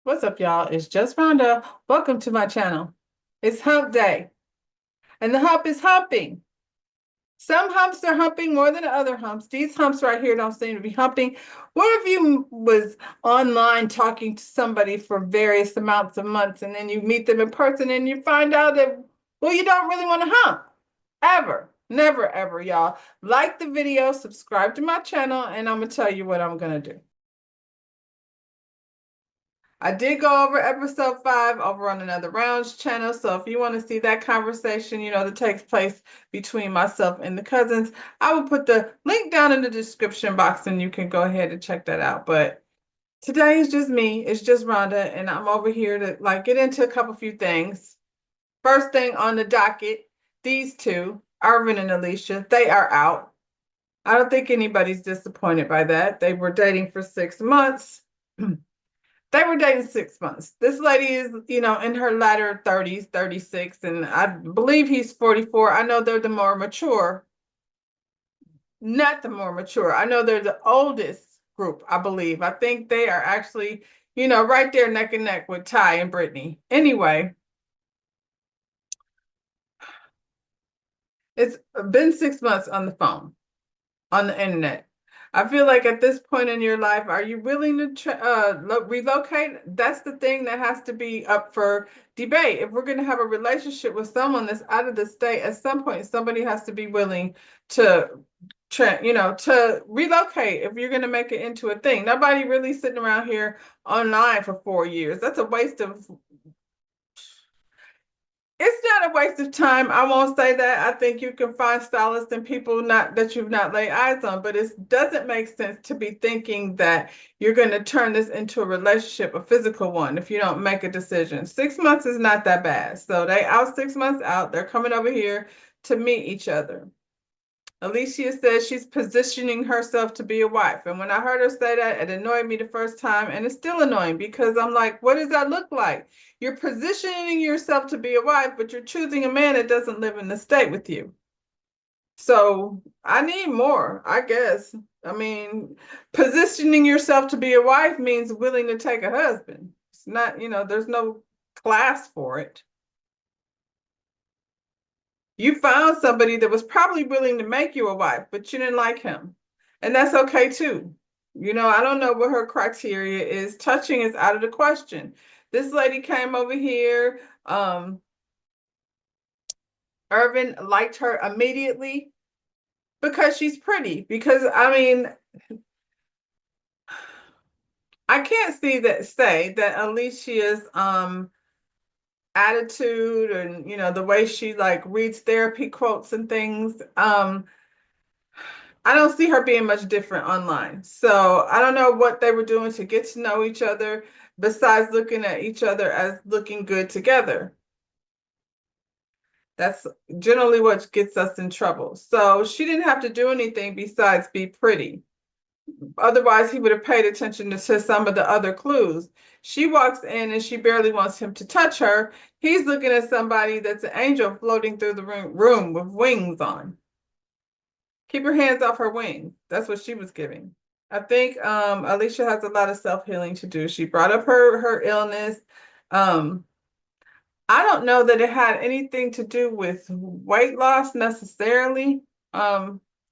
What's up, y'all? It's just Rhonda. Welcome to my channel. It's hump day, and the hump is humping. Some humps are humping more than other humps. These humps right here don't seem to be humping. What if you was online talking to somebody for various amounts of months, and then you meet them in person and you find out that, well, you don't really want to hump? Ever. Never, ever, y'all. Like the video, subscribe to my channel, and I'm going to tell you what I'm going to do. I did go over episode 5 over on Another Rounds channel. So if you want to see that conversation, that takes place between myself and the cousins, I will put the link down in the description box and you can go ahead and check that out. But today is just me. It's just Rhonda, and I'm over here to get into a couple few things. First thing on the docket, these two, Irvin and Alicia, they are out. I don't think anybody's disappointed by that. They were dating for 6 months. They were dating 6 months. This lady is, in her latter 30s, 36, and I believe he's 44. I know they're the more mature, not the more mature. I know they're the oldest group, I believe. I think they are actually, right there neck and neck with Ty and Brittany. Anyway, it's been 6 months on the phone, on the internet. I feel like at this point in your life, are you willing to relocate? That's the thing that has to be up for debate. If we're going to have a relationship with someone that's out of the state, at some point, somebody has to be willing to, to relocate if you're going to make it into a thing. Nobody really sitting around here online for 4 years. That's a waste of It's not a waste of time. I won't say that. I think you can find stylists and people not that you've not laid eyes on, but it doesn't make sense to be thinking that you're going to turn this into a relationship, a physical one, if you don't make a decision. 6 months is not that bad. So they out 6 months out. They're coming over here to meet each other. Alicia says she's positioning herself to be a wife. And when I heard her say that, it annoyed me the first time. And it's still annoying because I'm like, what does that look like? You're positioning yourself to be a wife, but you're choosing a man that doesn't live in the state with you. So I need more, I guess. I mean, positioning yourself to be a wife means willing to take a husband. It's not, there's no class for it. You found somebody that was probably willing to make you a wife, but you didn't like him. And that's okay too. I don't know what her criteria is. Touching is out of the question. This lady came over here. Irvin liked her immediately because she's pretty. Because I mean, I can't say that Alicia's attitude and the way she like reads therapy quotes and things. I don't see her being much different online. So I don't know what they were doing to get to know each other besides looking at each other as looking good together. That's generally what gets us in trouble. So she didn't have to do anything besides be pretty. Otherwise, he would have paid attention to some of the other clues. She walks in and she barely wants him to touch her. He's looking at somebody that's an angel floating through the room with wings on. Keep your hands off her wings. That's what she was giving. I think Alicia has a lot of self-healing to do. She brought up her illness. Um, I don't know that it had anything to do with weight loss necessarily.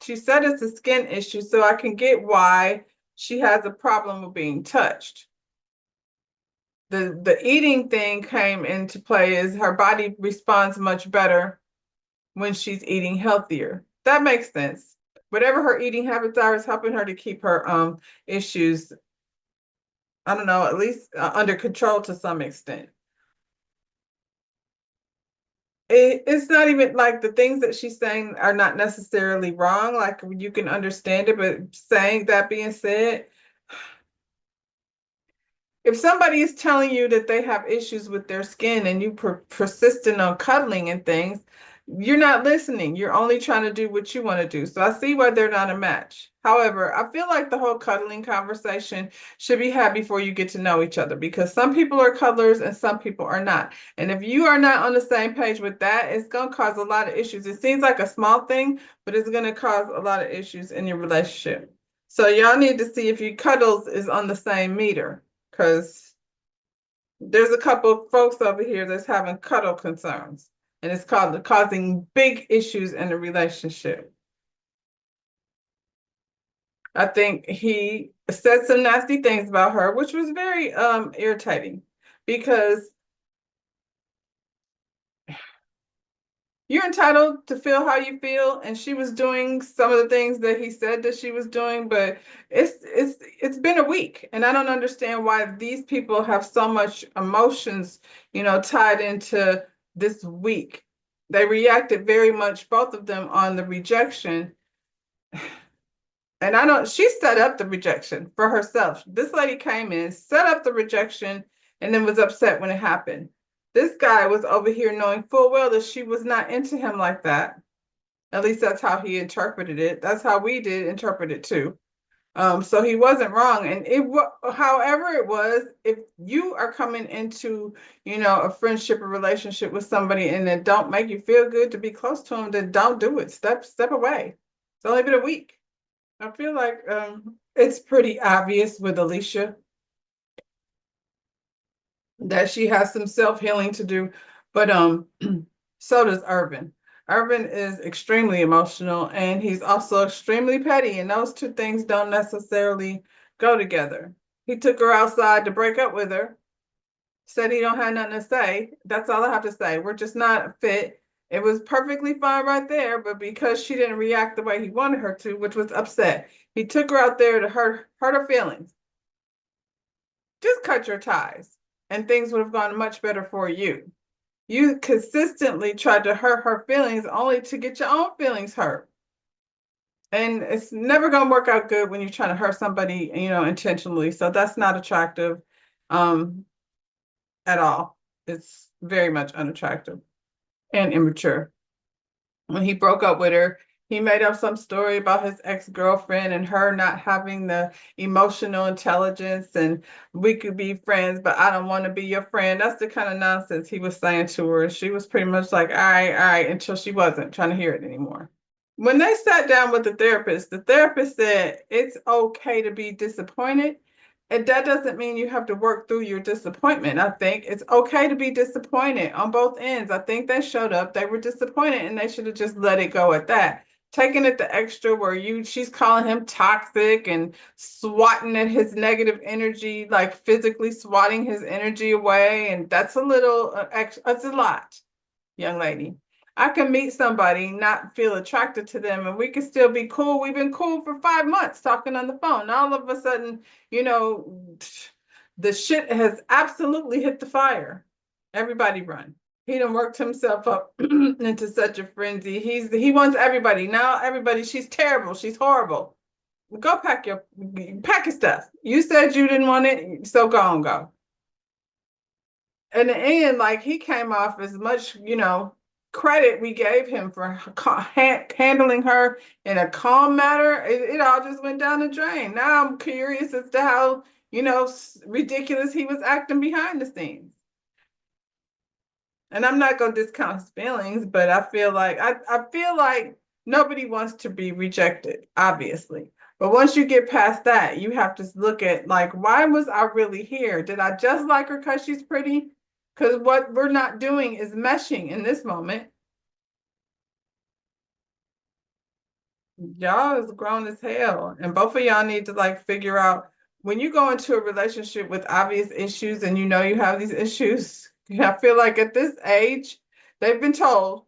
She said it's a skin issue, so I can get why she has a problem with being touched. The eating thing came into play is her body responds much better when she's eating healthier. That makes sense. Whatever her eating habits are is helping her to keep her issues, I don't know, at least under control to some extent. It's not even like the things that she's saying are not necessarily wrong. Like you can understand it, but saying that being said, if somebody is telling you that they have issues with their skin and you persistent on cuddling and things, you're not listening. You're only trying to do what you want to do. So I see why they're not a match. However, I feel like the whole cuddling conversation should be had before you get to know each other because some people are cuddlers and some people are not. And if you are not on the same page with that, it's going to cause a lot of issues. It seems like a small thing, but it's going to cause a lot of issues in your relationship. So y'all need to see if your cuddles is on the same meter because There's a couple of folks over here that's having cuddle concerns, and it's causing big issues in the relationship. I think he said some nasty things about her, which was very irritating because you're entitled to feel how you feel, and she was doing some of the things that he said that she was doing, but it's been a week, and I don't understand why these people have so much emotions, tied into this week. They reacted very much, both of them, on the rejection. And I don't, she set up the rejection for herself. This lady came in, set up the rejection, and then was upset when it happened. This guy was over here knowing full well that she was not into him like that. At least that's how he interpreted it. That's how we did interpret it too. So he wasn't wrong. And however it was, if you are coming into, a friendship or relationship with somebody and it don't make you feel good to be close to them, then don't do it. Step away. It's only been a week. I feel like it's pretty obvious with Alicia that she has some self-healing to do, but so does Urban. Urban is extremely emotional and he's also extremely petty, and those two things don't necessarily go together. He took her outside to break up with her, said he don't have nothing to say. That's all I have to say. We're just not fit. It was perfectly fine right there, but because she didn't react the way he wanted her to, which was upset, he took her out there to hurt her feelings. Just cut your ties, and things would have gone much better for you. You consistently tried to hurt her feelings only to get your own feelings hurt. And it's never going to work out good when you're trying to hurt somebody, intentionally. So that's not attractive um, at all. It's very much unattractive and immature. When he broke up with her, he made up some story about his ex-girlfriend and her not having the emotional intelligence, and we could be friends, but I don't want to be your friend. That's the kind of nonsense he was saying to her. She was pretty much like, all right, until she wasn't trying to hear it anymore. When they sat down with the therapist said it's okay to be disappointed. And that doesn't mean you have to work through your disappointment. I think it's okay to be disappointed on both ends. I think they showed up, they were disappointed, and they should have just let it go at that. Taking it the extra where she's calling him toxic and swatting at his negative energy, like physically swatting his energy away. And that's a little, that's a lot, young lady. I can meet somebody, not feel attracted to them, and we can still be cool. We've been cool for 5 months talking on the phone. All of a sudden, the shit has absolutely hit the fire. Everybody run. He done worked himself up into such a frenzy. He wants everybody. Now everybody, she's terrible. She's horrible. Go pack your stuff. You said you didn't want it, so go on, go. In the end, like he came off as much, credit we gave him for handling her in a calm manner. It all just went down the drain. Now I'm curious as to how, ridiculous he was acting behind the scenes. And I'm not going to discount his feelings, but I feel like nobody wants to be rejected, obviously. But once you get past that, you have to look at, like, why was I really here? Did I just like her because she's pretty? Because what we're not doing is meshing in this moment. Y'all is grown as hell. And both of y'all need to like figure out, when you go into a relationship with obvious issues and you know you have these issues, I feel like at this age, they've been told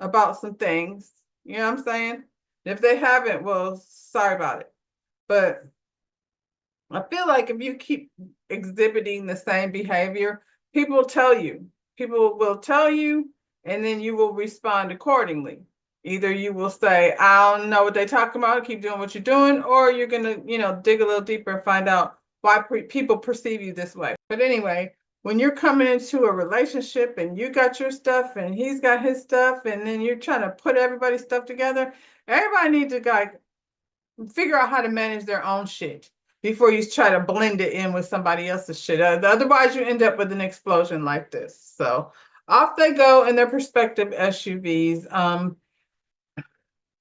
about some things. You know what I'm saying? If they haven't, well, sorry about it. But I feel like if you keep exhibiting the same behavior, people will tell you. People will tell you, and then you will respond accordingly. Either you will say, I don't know what they're talking about, keep doing what you're doing, or you're going to, dig a little deeper and find out why people perceive you this way. But anyway, when you're coming into a relationship and you got your stuff and he's got his stuff, and then you're trying to put everybody's stuff together, everybody needs to like figure out how to manage their own shit before you try to blend it in with somebody else's shit. Otherwise, you end up with an explosion like this. So off they go in their prospective SUVs,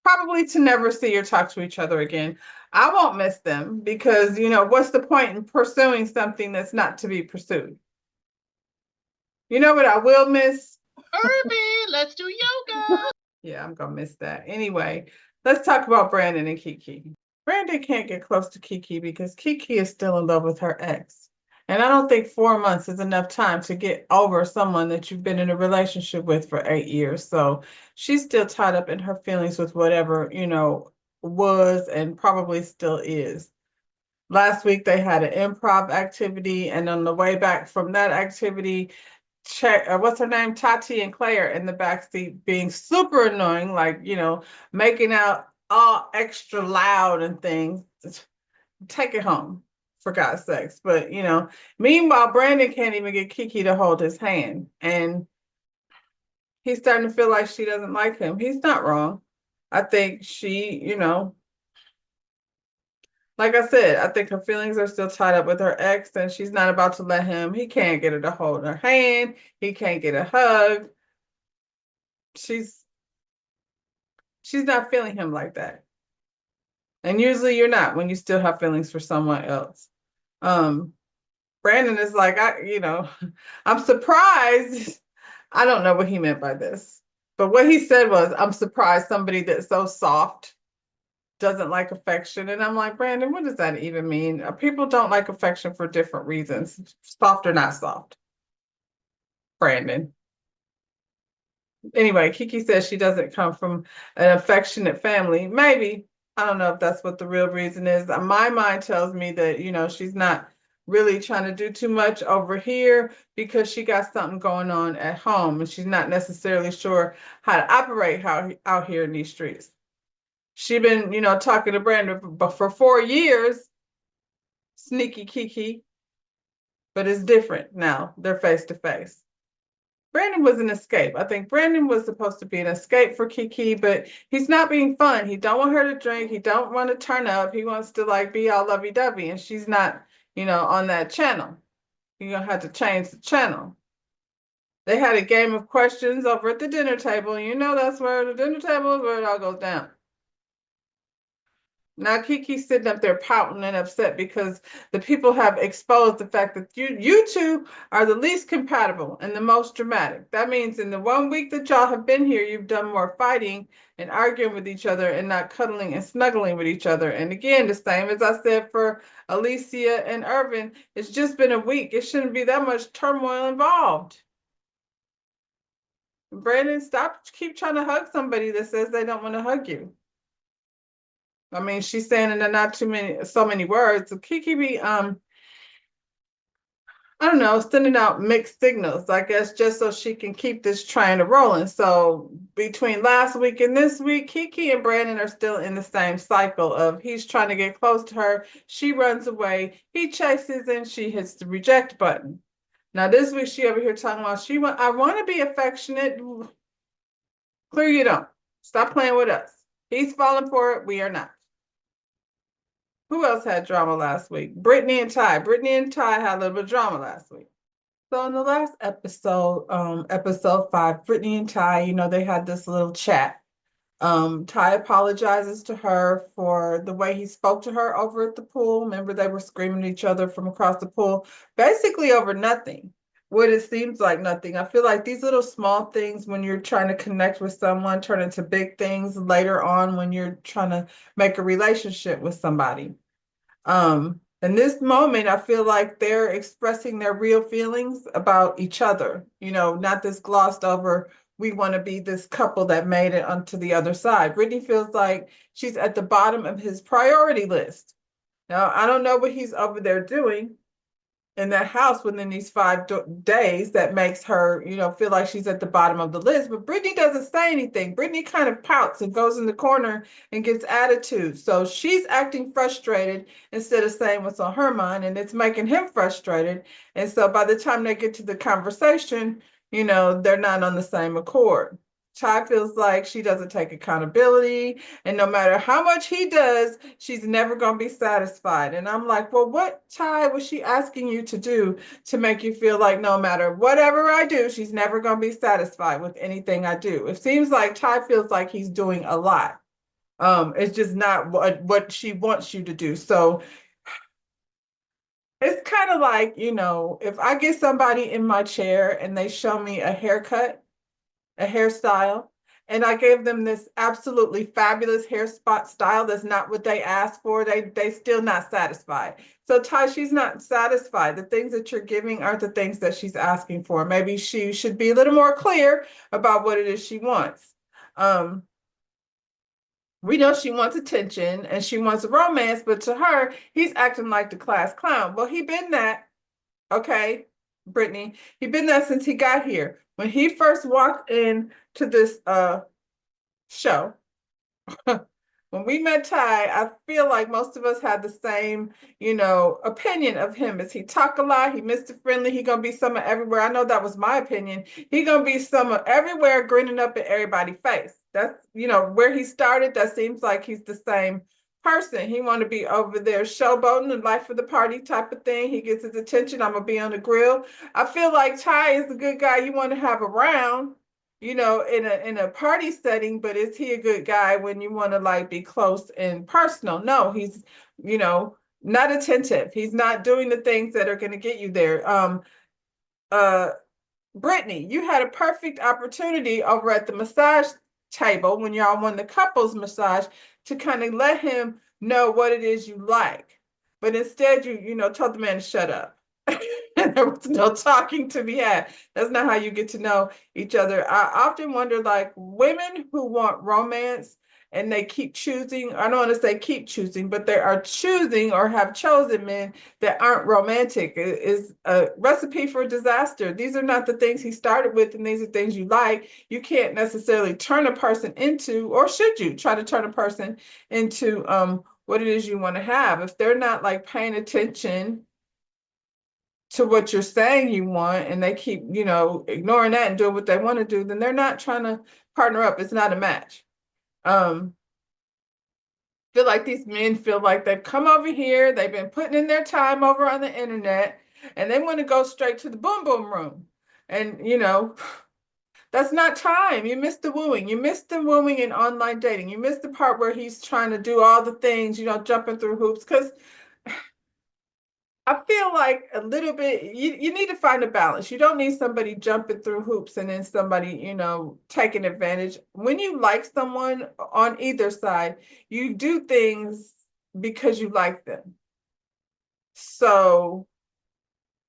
probably to never see or talk to each other again. I won't miss them because, what's the point in pursuing something that's not to be pursued? You know what I will miss? Irby, let's do yoga. Yeah, I'm gonna miss that. Anyway, let's talk about Brandon and Kiki. Brandon can't get close to Kiki because Kiki is still in love with her ex. And I don't think 4 months is enough time to get over someone that you've been in a relationship with for 8 years. So she's still tied up in her feelings with whatever, was and probably still is. Last week they had an improv activity, and on the way back from that activity, what's her name, Tati and Claire in the backseat being super annoying, like making out all extra loud and things. Take it home, for God's sakes. But meanwhile, Brandon can't even get Kiki to hold his hand, and he's starting to feel like she doesn't like him. He's not wrong. I think she, like I said, I think her feelings are still tied up with her ex, and she's not about to let him. He can't get her to hold her hand. He can't get a hug. She's she's not feeling him like that. And usually you're not when you still have feelings for someone else. Um, Brandon is like, I'm surprised. I don't know what he meant by this, but what he said was, I'm surprised somebody that's so soft doesn't like affection. And I'm like, Brandon, what does that even mean? People don't like affection for different reasons, soft or not soft. Brandon. Anyway, Kiki says she doesn't come from an affectionate family. Maybe. I don't know if that's what the real reason is. My mind tells me that, she's not really trying to do too much over here because she got something going on at home and she's not necessarily sure how to operate out here in these streets. She's been, talking to Brandon for 4 years, sneaky Kiki, but it's different now. They're face to face. Brandon was an escape. I think Brandon was supposed to be an escape for Kiki, but he's not being fun. He don't want her to drink. He don't want to turn up. He wants to like be all lovey-dovey, and she's not, on that channel. You're gonna have to change the channel. They had a game of questions over at the dinner table. That's where the dinner table is where it all goes down. Now Kiki's sitting up there pouting and upset because the people have exposed the fact that you two are the least compatible and the most dramatic. That means in the 1 week that y'all have been here, you've done more fighting and arguing with each other and not cuddling and snuggling with each other. And again, the same as I said for Alicia and Irvin, it's just been a week. It shouldn't be that much turmoil involved. Brandon, keep trying to hug somebody that says they don't want to hug you. I mean, she's saying in not so many words. Kiki be, I don't know, sending out mixed signals, I guess, just so she can keep this train rolling. So between last week and this week, Kiki and Brandon are still in the same cycle of he's trying to get close to her, she runs away, he chases, and she hits the reject button. Now this week she over here talking about I want to be affectionate. Clear you don't. Stop playing with us. He's falling for it. We are not. Who else had drama last week? Brittany and Ty. Brittany and Ty had a little bit of drama last week. So in the last episode, episode 5, Brittany and Ty, they had this little chat. Ty apologizes to her for the way he spoke to her over at the pool. Remember, they were screaming at each other from across the pool, basically over nothing. What it seems like nothing. I feel like these little small things when you're trying to connect with someone turn into big things later on when you're trying to make a relationship with somebody. In this moment, I feel like they're expressing their real feelings about each other, not this glossed over, we want to be this couple that made it onto the other side. Brittany feels like she's at the bottom of his priority list. Now, I don't know what he's over there doing in that house within these 5 days that makes her, feel like she's at the bottom of the list. But Brittany doesn't say anything. Brittany kind of pouts and goes in the corner and gets attitude. So she's acting frustrated instead of saying what's on her mind, and it's making him frustrated. And so by the time they get to the conversation, they're not on the same accord. Ty feels like she doesn't take accountability, and no matter how much he does, she's never going to be satisfied. And I'm like, well, what, Ty, was she asking you to do to make you feel like no matter whatever I do, she's never going to be satisfied with anything I do? It seems like Ty feels like he's doing a lot. It's just not what she wants you to do. So It's kind of like, if I get somebody in my chair and they show me a haircut, a hairstyle, and I gave them this absolutely fabulous hair spot style that's not what they asked for, they still not satisfied. So Ty, she's not satisfied. The things that you're giving aren't the things that she's asking for. Maybe she should be a little more clear about what it is she wants. Um, we know she wants attention and she wants romance, but to her, he's acting like the class clown. Well, he been that, okay, Brittany. He been that since he got here. When he first walked in to this show, when we met Ty, I feel like most of us had the same, opinion of him. Is he talk a lot? He Mr. Friendly. He gonna be summer everywhere. I know that was my opinion. He gonna be summer everywhere, grinning up at everybody's face. That's where he started. That seems like he's the same person. He want to be over there showboating the life of the party type of thing. He gets his attention. I'm gonna be on the grill. I feel like Ty is the good guy you want to have around, in a party setting, but is he a good guy when you want to like be close and personal? No, he's, not attentive. He's not doing the things that are going to get you there. Uh, Brittany, you had a perfect opportunity over at the massage table when y'all won the couples massage to kind of let him know what it is you like. But instead, told the man to shut up. There was no talking to be had. That's not how you get to know each other. I often wonder, like, women who want romance and they keep choosing, I don't want to say keep choosing, but they are choosing or have chosen men that aren't romantic is a recipe for disaster. These are not the things he started with, and these are things you like. You can't necessarily turn a person into, or should you try to turn a person into what it is you want to have. If they're not like paying attention to what you're saying you want and they keep, ignoring that and doing what they want to do, then they're not trying to partner up. It's not a match. Feel like these men feel like they've come over here, they've been putting in their time over on the internet, and they want to go straight to the boom boom room. And that's not time. You missed the wooing. You missed the wooing in online dating. You missed the part where he's trying to do all the things, jumping through hoops. Because I feel like a little bit, you need to find a balance. You don't need somebody jumping through hoops and then somebody, taking advantage. When you like someone on either side, you do things because you like them. So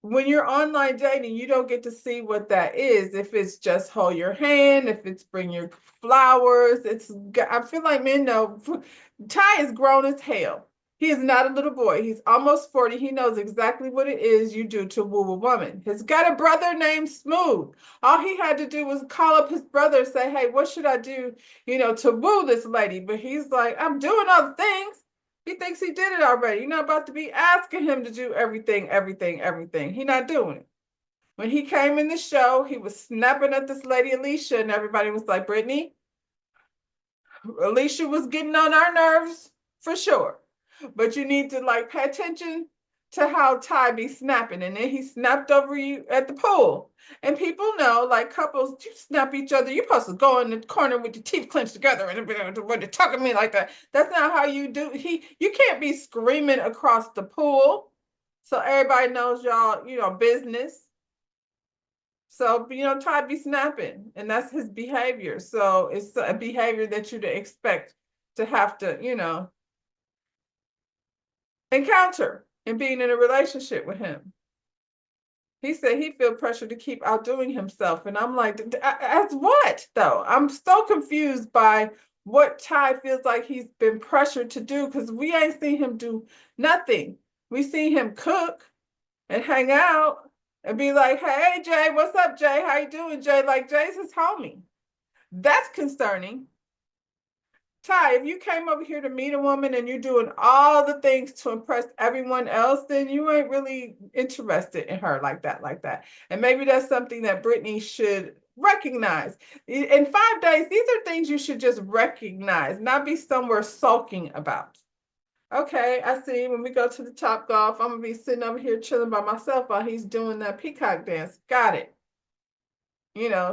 when you're online dating, you don't get to see what that is. If it's just hold your hand, if it's bring your flowers, I feel like men know. Ty is grown as hell. He is not a little boy. He's almost 40. He knows exactly what it is you do to woo a woman. He's got a brother named Smooth. All he had to do was call up his brother and say, hey, what should I do, to woo this lady? But he's like, I'm doing other things. He thinks he did it already. You're not about to be asking him to do everything, everything, everything. He's not doing it. When he came in the show, he was snapping at this lady, Alicia, and everybody was like, Brittany, Alicia was getting on our nerves for sure. But you need to like pay attention to how Ty be snapping. And then he snapped over you at the pool. And people know, like couples, you snap each other. You're supposed to go in the corner with your teeth clenched together and when they're talking to me like that. That's not how you do. You can't be screaming across the pool. So everybody knows y'all, business. So, Ty be snapping, and that's his behavior. So it's a behavior that you'd expect to have to, encounter in being in a relationship with him. He said he feel pressure to keep outdoing himself. And I'm like, as what though? I'm so confused by what Ty feels like he's been pressured to do because we ain't seen him do nothing. We see him cook and hang out and be like, hey Jay, what's up, Jay? How you doing, Jay? Like Jay's his homie. That's concerning. Ty, if you came over here to meet a woman and you're doing all the things to impress everyone else, then you ain't really interested in her like that, like that. And maybe that's something that Brittany should recognize. In 5 days, these are things you should just recognize, not be somewhere sulking about. Okay, I see. When we go to the Top Golf, I'm gonna be sitting over here chilling by myself while he's doing that peacock dance. Got it.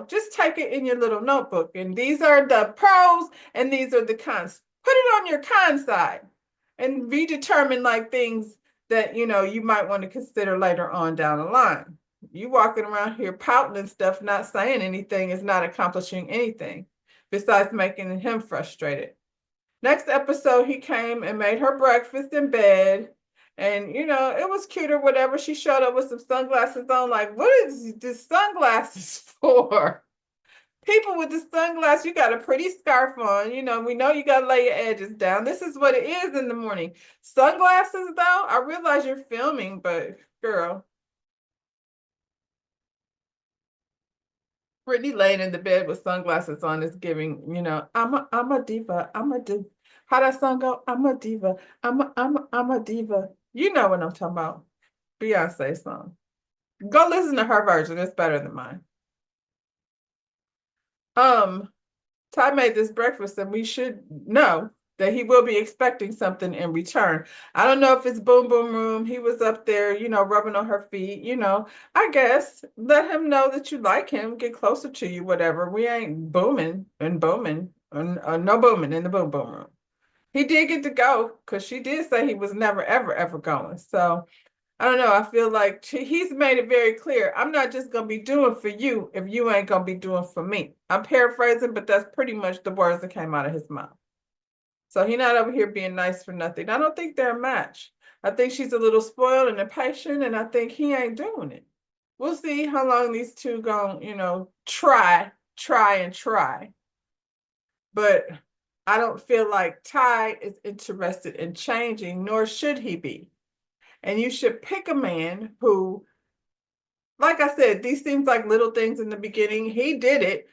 Just take it in your little notebook. And these are the pros and these are the cons. Put it on your con side and redetermine like things that, you might want to consider later on down the line. You walking around here pouting and stuff, not saying anything is not accomplishing anything besides making him frustrated. Next episode, he came and made her breakfast in bed. And, it was cute or whatever. She showed up with some sunglasses on. Like, what is this sunglasses for? People with the sunglasses, you got a pretty scarf on. We know you got to lay your edges down. This is what it is in the morning. Sunglasses, though, I realize you're filming, but girl. Brittany laying in the bed with sunglasses on is giving, I'm a diva. I'm a diva. How that song go? I'm a diva. I'm a diva. You know what I'm talking about. Beyonce song. Go listen to her version. It's better than mine. Ty made this breakfast and we should know that he will be expecting something in return. I don't know if it's boom boom room. He was up there, rubbing on her feet, I guess let him know that you like him, get closer to you, whatever. We ain't booming and booming, no booming in the boom boom room. He did get to go because she did say he was never, ever, ever going. So I don't know. I feel like he's made it very clear. I'm not just going to be doing for you if you ain't going to be doing for me. I'm paraphrasing, but that's pretty much the words that came out of his mouth. So he's not over here being nice for nothing. I don't think they're a match. I think she's a little spoiled and impatient, and I think he ain't doing it. We'll see how long these two go, try. But I don't feel like Ty is interested in changing, nor should he be. And you should pick a man who, like I said, these seems like little things in the beginning. He did it.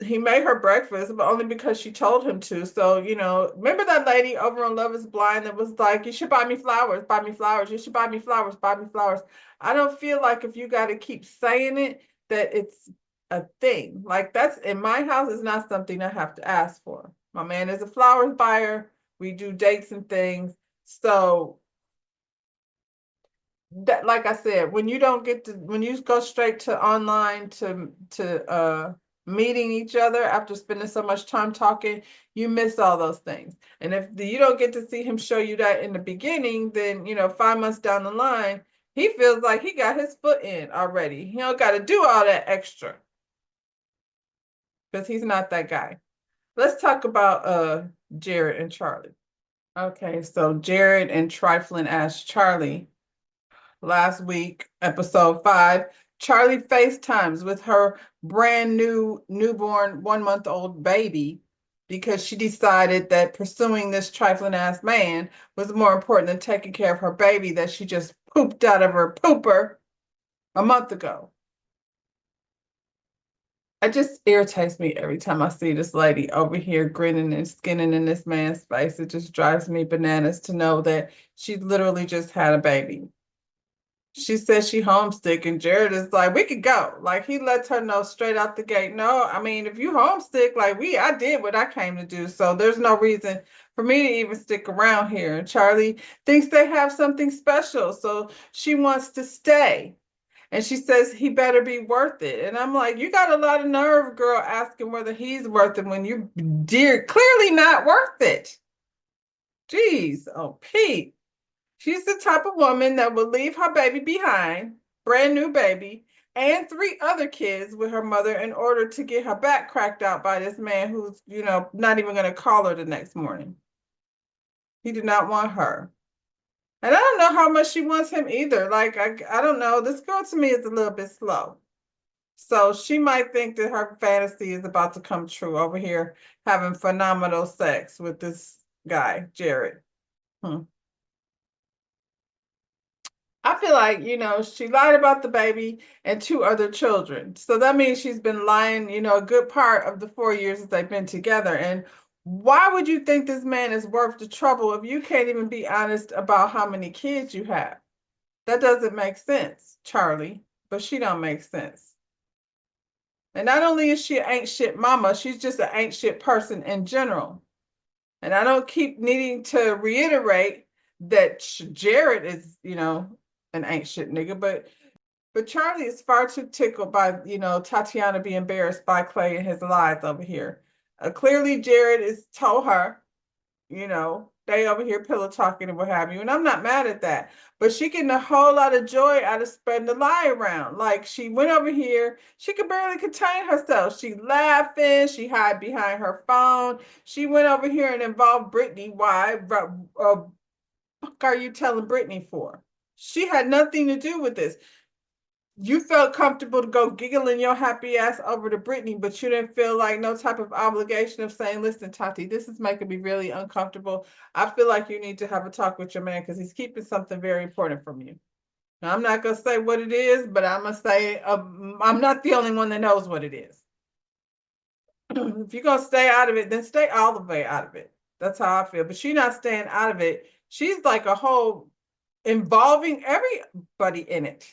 He made her breakfast, but only because she told him to. So, remember that lady over on Love is Blind that was like, you should buy me flowers, buy me flowers. You should buy me flowers, buy me flowers. I don't feel like if you got to keep saying it, that it's a thing. Like that's in my house is not something I have to ask for. My man is a flowers buyer. We do dates and things. So that, like I said, when you don't get to, when you go straight to online to meeting each other after spending so much time talking, you miss all those things. And if you don't get to see him show you that in the beginning, then 5 months down the line, he feels like he got his foot in already. He don't got to do all that extra because he's not that guy. Let's talk about Jared and Charlie. Okay, so Jared and trifling ass Charlie. Last week, episode 5, Charlie FaceTimes with her brand new newborn 1-month-old baby because she decided that pursuing this trifling ass man was more important than taking care of her baby that she just pooped out of her pooper a month ago. It just irritates me every time I see this lady over here grinning and skinning in this man's face. It just drives me bananas to know that she literally just had a baby. She says she homesick, and Jared is like, we could go. Like he lets her know straight out the gate. No, I mean, if you homesick, like I did what I came to do. So there's no reason for me to even stick around here. And Charlie thinks they have something special. So she wants to stay. And she says he better be worth it. And I'm like, you got a lot of nerve, girl, asking whether he's worth it when you dear clearly not worth it. Jeez, oh Pete. She's the type of woman that will leave her baby behind, brand new baby, and 3 other kids with her mother in order to get her back cracked out by this man who's, not even going to call her the next morning. He did not want her. And I don't know how much she wants him either. Like, I don't know. This girl to me is a little bit slow. So she might think that her fantasy is about to come true over here, having phenomenal sex with this guy, Jared. I feel like, she lied about the baby and 2 other children. So that means she's been lying, a good part of the 4 years that they've been together. And why would you think this man is worth the trouble if you can't even be honest about how many kids you have? That doesn't make sense, Charlie, but she don't make sense. And not only is she an ain't shit mama, she's just an ain't shit person in general. And I don't keep needing to reiterate that Jared is, an ain't shit nigga, but Charlie is far too tickled by, Tatiana being embarrassed by Clay and his lies over here. Clearly Jared is told her, They over here pillow talking and what have you. And I'm not mad at that. But she getting a whole lot of joy out of spreading the lie around. Like she went over here, she could barely contain herself. She laughing, she hide behind her phone. She went over here and involved Brittany. Why? Fuck are you telling Brittany for? She had nothing to do with this. You felt comfortable to go giggling your happy ass over to Brittany, but you didn't feel like no type of obligation of saying, listen, Tati, this is making me really uncomfortable. I feel like you need to have a talk with your man because he's keeping something very important from you. Now, I'm not going to say what it is, but I'm going to say I'm not the only one that knows what it is. If you're going to stay out of it, then stay all the way out of it. That's how I feel. But she's not staying out of it. She's like a whole involving everybody in it.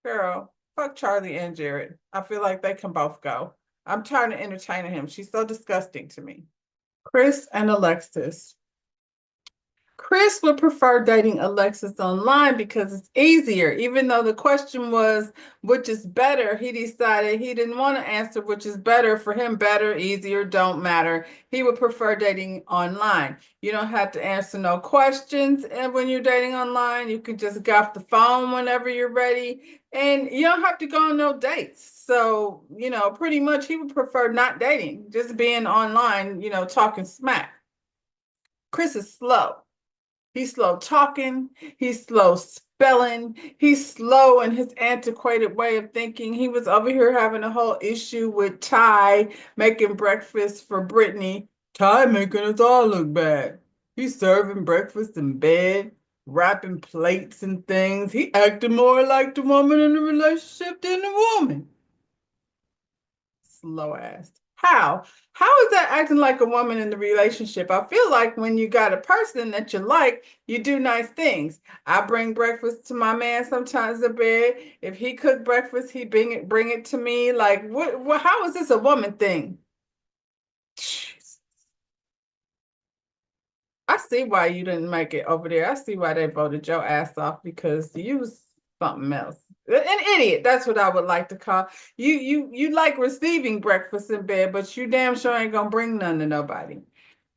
Girl, fuck Charlie and Jared. I feel like they can both go. I'm tired of entertaining him. She's so disgusting to me. Chris and Alexis. Chris would prefer dating Alexis online because it's easier. Even though the question was which is better, he decided he didn't want to answer which is better. For him, better, easier, don't matter. He would prefer dating online. You don't have to answer no questions. And when you're dating online, you can just get off the phone whenever you're ready. And you don't have to go on no dates. So, pretty much he would prefer not dating, just being online, talking smack. Chris is slow. He's slow talking. He's slow spelling. He's slow in his antiquated way of thinking. He was over here having a whole issue with Ty making breakfast for Brittany. Ty making us all look bad. He's serving breakfast in bed, wrapping plates and things. He acted more like the woman in the relationship than the woman. Slow ass. How? How is that acting like a woman in the relationship? I feel like when you got a person that you like, you do nice things. I bring breakfast to my man sometimes in bed. If he cook breakfast, he bring it to me. Like what how is this a woman thing? Jeez. I see why you didn't make it over there. I see why they voted your ass off because you was something else. An idiot. That's what I would like to call you. Like receiving breakfast in bed, but you damn sure ain't gonna bring none to nobody.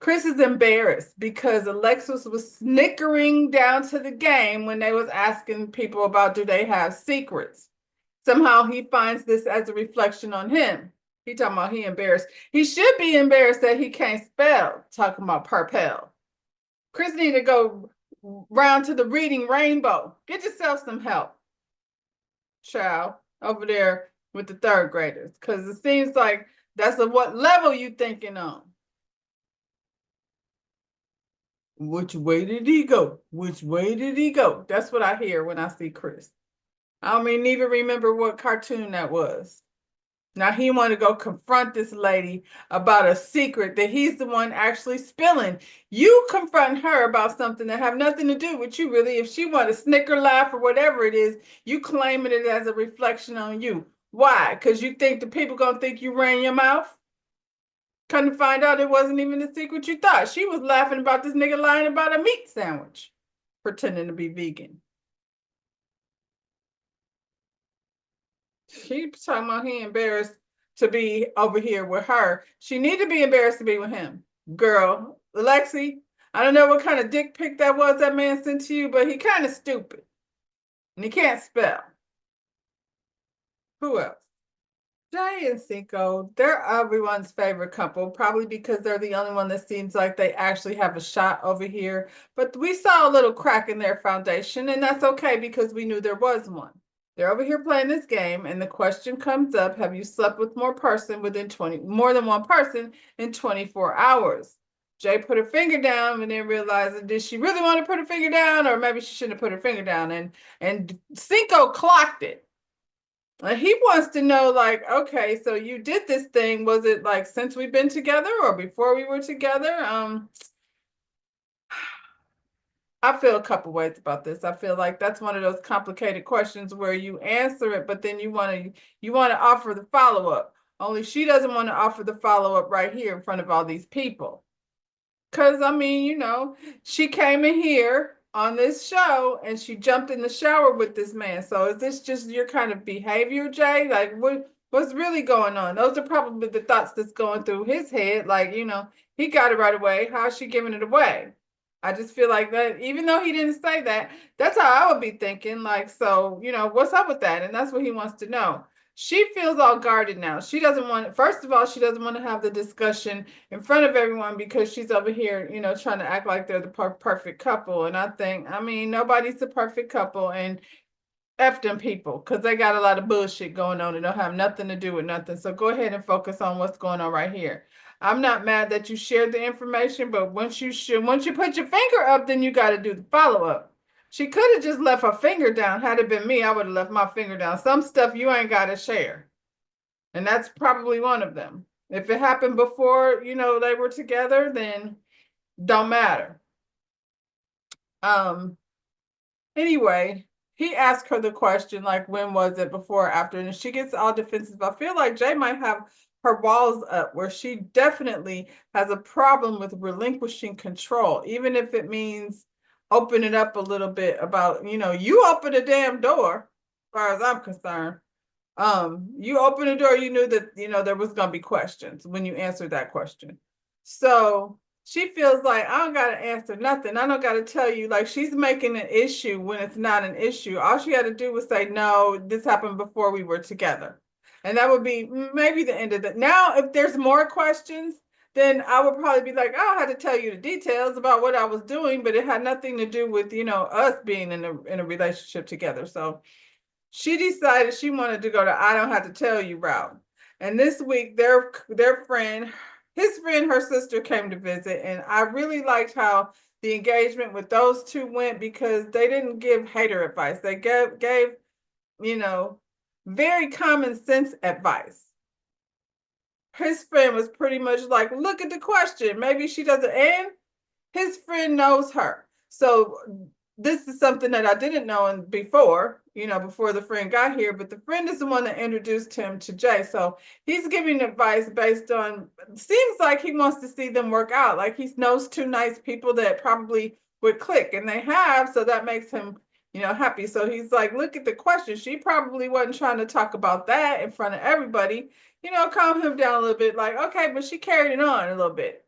Chris is embarrassed because Alexis was snickering down to the game when they was asking people about do they have secrets. Somehow he finds this as a reflection on him. He talking about he embarrassed. He should be embarrassed that he can't spell. Talking about purple. Chris need to go round to the reading rainbow. Get yourself some help, child, over there with the third graders. Because it seems like that's what level you thinking on. Which way did he go? Which way did he go? That's what I hear when I see Chris. I don't even remember what cartoon that was. Now he want to go confront this lady about a secret that he's the one actually spilling. You confront her about something that have nothing to do with you, really. If she want to snicker, laugh, or whatever it is, you claiming it as a reflection on you. Why? Because you think the people gonna think you ran your mouth? Come to find out it wasn't even the secret you thought. She was laughing about this nigga lying about a meat sandwich, pretending to be vegan. She's talking about he embarrassed to be over here with her. She need to be embarrassed to be with him. Girl, Lexi, I don't know what kind of dick pic that was that man sent to you, but he kind of stupid. And he can't spell. Who else? Jay and Cinco, they're everyone's favorite couple, probably because they're the only one that seems like they actually have a shot over here. But we saw a little crack in their foundation, and that's okay because we knew there was one. They're over here playing this game, and the question comes up: have you slept with more than one person in 24 hours? Jay put her finger down and then realized, did she really want to put her finger down, or maybe she shouldn't have put her finger down? And Cinco clocked it. And he wants to know, like, okay, so you did this thing. Was it like since we've been together or before we were together? I feel a couple ways about this. I feel like that's one of those complicated questions where you answer it, but then you want to offer the follow-up. Only she doesn't want to offer the follow-up right here in front of all these people. Because, she came in here on this show and she jumped in the shower with this man. So is this just your kind of behavior, Jay? Like, What's really going on? Those are probably the thoughts that's going through his head. Like, he got it right away. How is she giving it away? I just feel like that, even though he didn't say that, that's how I would be thinking. Like, so, what's up with that? And that's what he wants to know. She feels all guarded now. She doesn't want, first of all, she doesn't want to have the discussion in front of everyone because she's over here, trying to act like they're the perfect couple. And I mean, nobody's the perfect couple. And F them people, because they got a lot of bullshit going on and don't have nothing to do with nothing. So go ahead and focus on what's going on right here. I'm not mad that you shared the information, but once you put your finger up, then you got to do the follow up. She could have just left her finger down. Had it been me, I would have left my finger down. Some stuff you ain't got to share. And that's probably one of them. If it happened before, they were together, then don't matter. Anyway, he asked her the question, like, when was it, before or after? And she gets all defensive. I feel like Jay might have her walls up, where she definitely has a problem with relinquishing control, even if it means open it up a little bit about, you open a damn door, as far as I'm concerned. You opened the door, you knew that, there was going to be questions when you answered that question. So she feels like, I don't got to answer nothing. I don't got to tell you. Like, she's making an issue when it's not an issue. All she had to do was say, no, this happened before we were together. And that would be maybe the end of it. Now, if there's more questions, then I would probably be like, I had to tell you the details about what I was doing, but it had nothing to do with, us being in a relationship together. So she decided she wanted to go to I don't have to tell you route. And this week, their friend, his friend, her sister came to visit, and I really liked how the engagement with those two went, because they didn't give hater advice. They gave very common sense advice. His friend was pretty much like, look at the question. Maybe she doesn't, and his friend knows her. So this is something that I didn't know before, before the friend got here, but the friend is the one that introduced him to Jay. So he's giving advice based on, seems like he wants to see them work out. Like, he knows two nice people that probably would click, and they have, so that makes him, happy. So he's like, look at the question. She probably wasn't trying to talk about that in front of everybody, calm him down a little bit, like, okay, but she carried it on a little bit.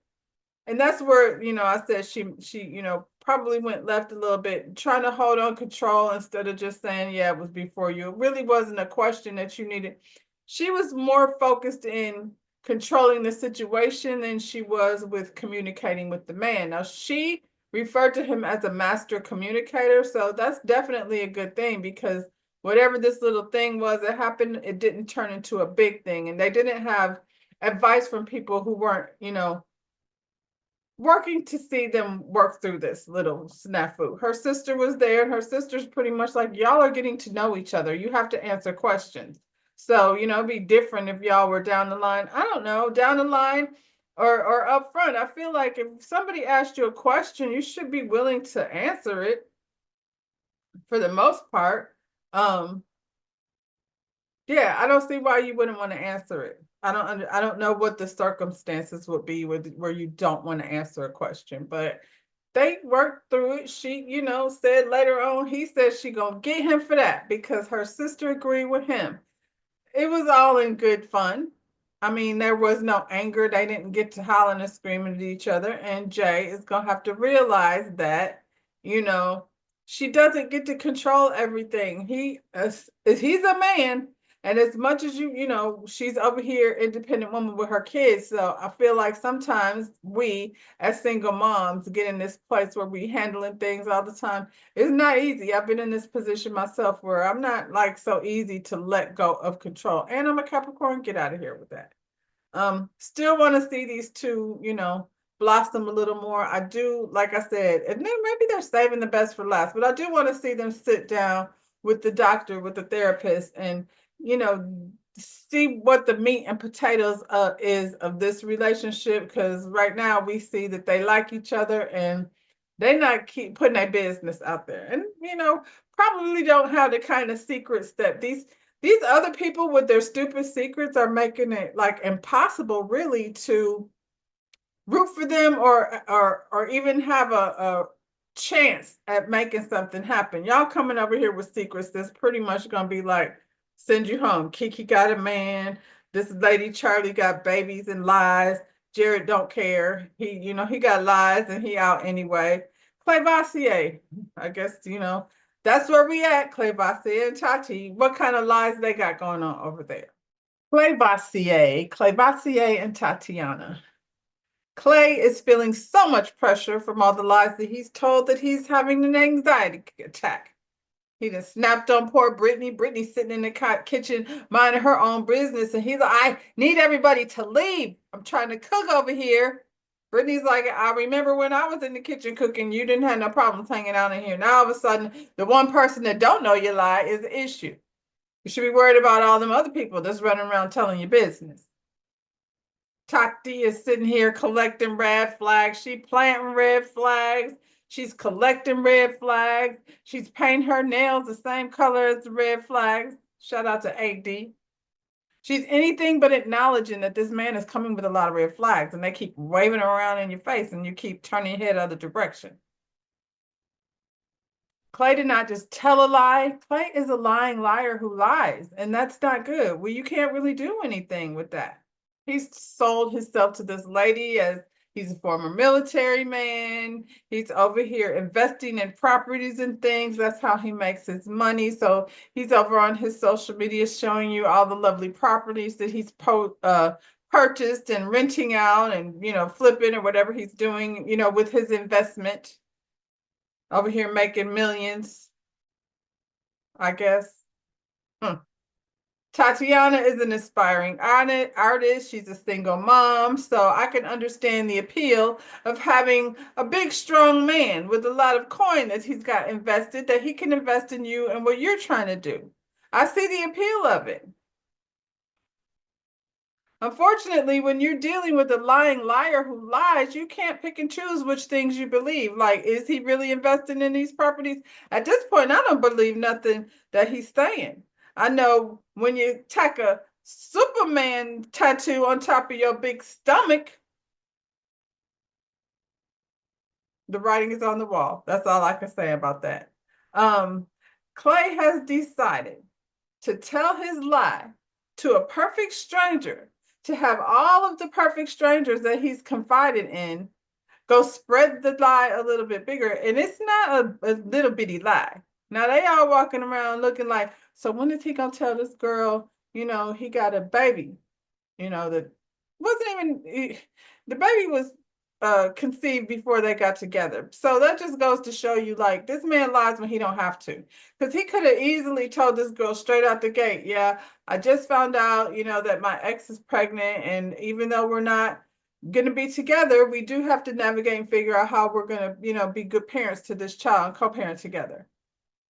And that's where, I said she, probably went left a little bit, trying to hold on control instead of just saying, yeah, it was before you. It really wasn't a question that you needed. She was more focused in controlling the situation than she was with communicating with the man. Now, she referred to him as a master communicator. So that's definitely a good thing, because whatever this little thing was that happened, it didn't turn into a big thing. And they didn't have advice from people who weren't, working to see them work through this little snafu. Her sister was there, and her sister's pretty much like, y'all are getting to know each other. You have to answer questions. So, it'd be different if y'all were down the line. I don't know, down the line or up front. I feel like if somebody asked you a question, you should be willing to answer it for the most part. Yeah, I don't see why you wouldn't want to answer it. I don't know what the circumstances would be where you don't want to answer a question, but they worked through it. She, said later on, he said she gonna get him for that because her sister agreed with him. It was all in good fun. I mean, there was no anger. They didn't get to hollering and screaming at each other. And Jay is gonna have to realize that, you know, she doesn't get to control everything. He's a man, and as much as she's over here, independent woman with her kids. So I feel like sometimes we, as single moms, get in this place where we handling things all the time. It's not easy. I've been in this position myself where I'm not like so easy to let go of control. And I'm a Capricorn. Get out of here with that. Still want to see these two, blossom a little more. I do, like I said, and then maybe they're saving the best for last, but I do want to see them sit down with the doctor, with the therapist, and see what the meat and potatoes is of this relationship. Because right now we see that they like each other, and they not keep putting their business out there, and probably don't have the kind of secrets that these other people with their stupid secrets are making it like impossible really to root for them or even have a chance at making something happen. Y'all coming over here with secrets that's pretty much gonna be like send you home. Kiki got a man. This lady Charlie got babies and lies. Jared don't care. He got lies and he out anyway. Clay Vassier, I guess, that's where we at. Clay Vassier and Tati. What kind of lies they got going on over there? Clay Vassier and Tatiana. Clay is feeling so much pressure from all the lies that he's told that he's having an anxiety attack. He just snapped on poor Brittany. Brittany sitting in the kitchen minding her own business. And he's like, I need everybody to leave. I'm trying to cook over here. Brittany's like, I remember when I was in the kitchen cooking, you didn't have no problems hanging out in here. Now all of a sudden, the one person that don't know your lie is the issue. You should be worried about all them other people that's running around telling your business. Tati is sitting here collecting red flags. She planting red flags. She's collecting red flags. She's painting her nails the same color as the red flags. Shout out to AD. She's anything but acknowledging that this man is coming with a lot of red flags and they keep waving around in your face and you keep turning your head other direction. Clay did not just tell a lie. Clay is a lying liar who lies, and that's not good. Well, you can't really do anything with that. He's sold himself to this lady as he's a former military man. He's over here investing in properties and things. That's how he makes his money. So he's over on his social media showing you all the lovely properties that he's purchased and renting out and, flipping or whatever he's doing, with his investment. Over here making millions, I guess. Tatiana is an aspiring artist. She's a single mom, so I can understand the appeal of having a big, strong man with a lot of coin that he's got invested, that he can invest in you and what you're trying to do. I see the appeal of it. Unfortunately, when you're dealing with a lying liar who lies, you can't pick and choose which things you believe. Like, is he really investing in these properties? At this point, I don't believe nothing that he's saying. I know when you tack a Superman tattoo on top of your big stomach, the writing is on the wall. That's all I can say about that. Clay has decided to tell his lie to a perfect stranger, to have all of the perfect strangers that he's confided in go spread the lie a little bit bigger. And it's not a little bitty lie. Now they all walking around looking like, so when is he gonna tell this girl, he got a baby, that wasn't even, the baby was conceived before they got together. So that just goes to show you, like, this man lies when he don't have to. Because he could have easily told this girl straight out the gate, yeah, I just found out, that my ex is pregnant. And even though we're not going to be together, we do have to navigate and figure out how we're going to, be good parents to this child and co-parent together.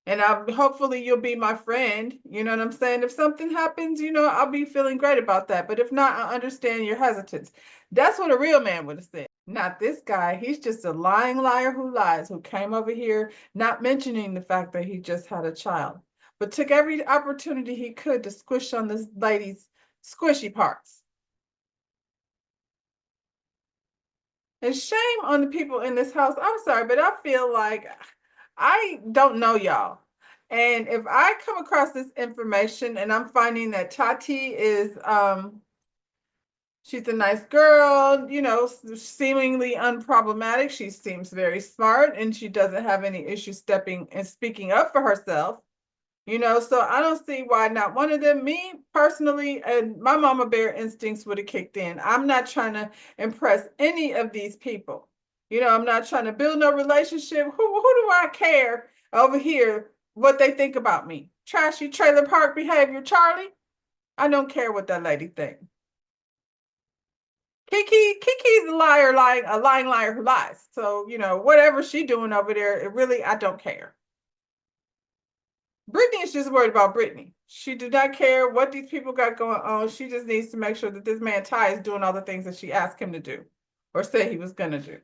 And hopefully you'll be my friend. You know what I'm saying? If something happens, I'll be feeling great about that. But if not, I understand your hesitance. That's what a real man would have said. Not this guy. He's just a lying liar who lies, who came over here not mentioning the fact that he just had a child, but took every opportunity he could to squish on this lady's squishy parts. And shame on the people in this house. I'm sorry, but I feel like I don't know y'all. And if I come across this information and I'm finding that Tati is she's a nice girl, seemingly unproblematic. She seems very smart and she doesn't have any issue stepping and speaking up for herself. So I don't see why not one of them. Me personally, and my mama bear instincts would have kicked in. I'm not trying to impress any of these people. I'm not trying to build no relationship. Who do I care over here what they think about me? Trashy trailer park behavior, Charlie. I don't care what that lady thinks. Kiki's a lying liar who lies. So, whatever she doing over there, I don't care. Brittany is just worried about Brittany. She do not care what these people got going on. She just needs to make sure that this man Ty is doing all the things that she asked him to do or said he was going to do.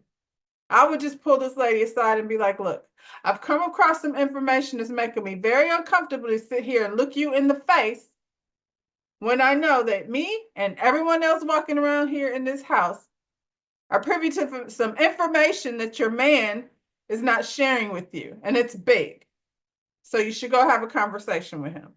I would just pull this lady aside and be like, look, I've come across some information that's making me very uncomfortable to sit here and look you in the face when I know that me and everyone else walking around here in this house are privy to some information that your man is not sharing with you, and it's big. So you should go have a conversation with him.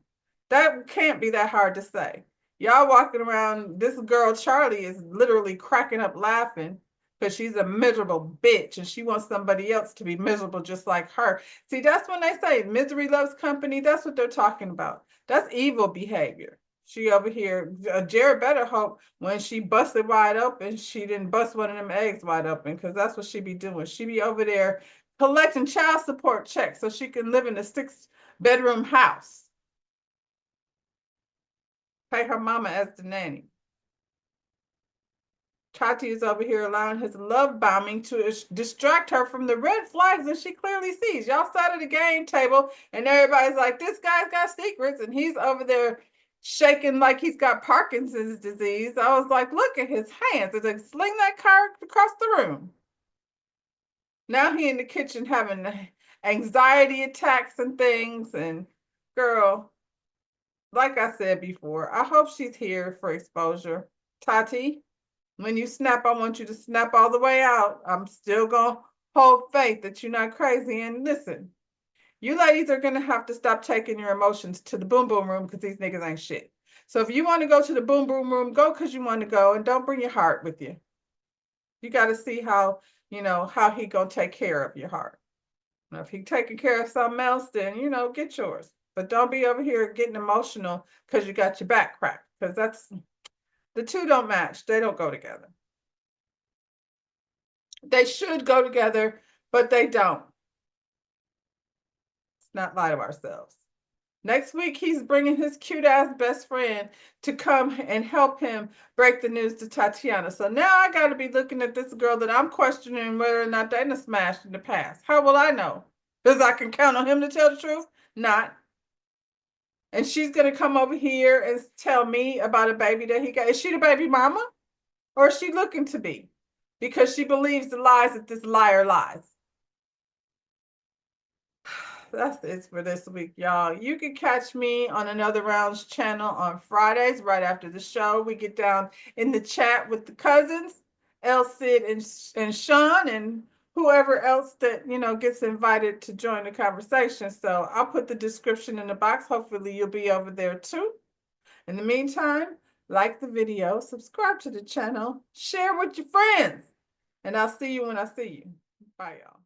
That can't be that hard to say. Y'all walking around, this girl Charlie is literally cracking up laughing because she's a miserable bitch and she wants somebody else to be miserable just like her. See, that's when they say misery loves company. That's what they're talking about. That's evil behavior. She over here, Jared better hope when she busted wide open, she didn't bust one of them eggs wide open because that's what she be doing. She be over there collecting child support checks so she can live in a 6-bedroom house. Pay her mama as the nanny. Tati is over here allowing his love bombing to distract her from the red flags that she clearly sees. Y'all sat at the game table and everybody's like, this guy's got secrets, and he's over there shaking like he's got Parkinson's disease. I was like, look at his hands. It's like, sling that car across the room. Now he in the kitchen having anxiety attacks and things. And girl, like I said before, I hope she's here for exposure. Tati, when you snap, I want you to snap all the way out. I'm still going to hold faith that you're not crazy. And listen, you ladies are going to have to stop taking your emotions to the boom boom room because these niggas ain't shit. So if you want to go to the boom boom room, go because you want to go, and don't bring your heart with you. You got to see how, how he going to take care of your heart. Now, if he taking care of something else, then, get yours. But don't be over here getting emotional because you got your back cracked, because the two don't match. They don't go together. They should go together, but they don't. Let's not lie to ourselves. Next week, he's bringing his cute ass best friend to come and help him break the news to Tatiana. So now I got to be looking at this girl that I'm questioning whether or not they done smashed in the past. How will I know? Because I can count on him to tell the truth? Not. And she's going to come over here and tell me about a baby that he got. Is she the baby mama? Or is she looking to be? Because she believes the lies that this liar lies. That's it for this week, y'all. You can catch me on Another Rounds channel on Fridays, right after the show. We get down in the chat with the cousins, El Cid and Sean, and whoever else that, gets invited to join the conversation. So I'll put the description in the box. Hopefully you'll be over there too. In the meantime, like the video, subscribe to the channel, share with your friends, and I'll see you when I see you. Bye, y'all.